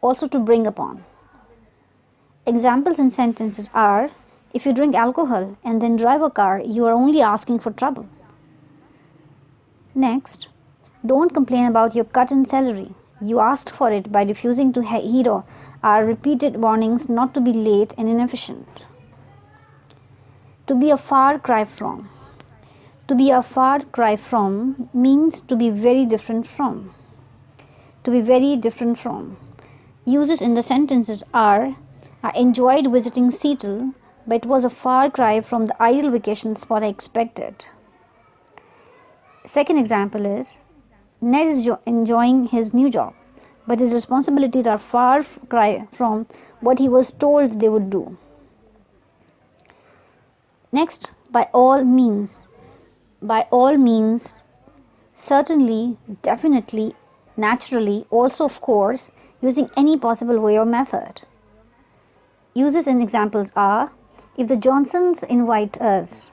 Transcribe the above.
also to bring upon. Examples in sentences are, if you drink alcohol and then drive a car, you are only asking for trouble. Next, don't complain about your cut in salary. You asked for it by refusing to heed our repeated warnings not to be late and inefficient. To be a far cry from. To be a far cry from means to be very different from. To be very different from. Uses in the sentences are, I enjoyed visiting Seattle, but it was a far cry from the ideal vacation spot I expected. Second example is, Ned is enjoying his new job, but his responsibilities are far cry from what he was told they would do. Next, by all means. By all means, certainly, definitely, naturally, also of course, using any possible way or method. Uses and examples are, if the Johnsons invite us,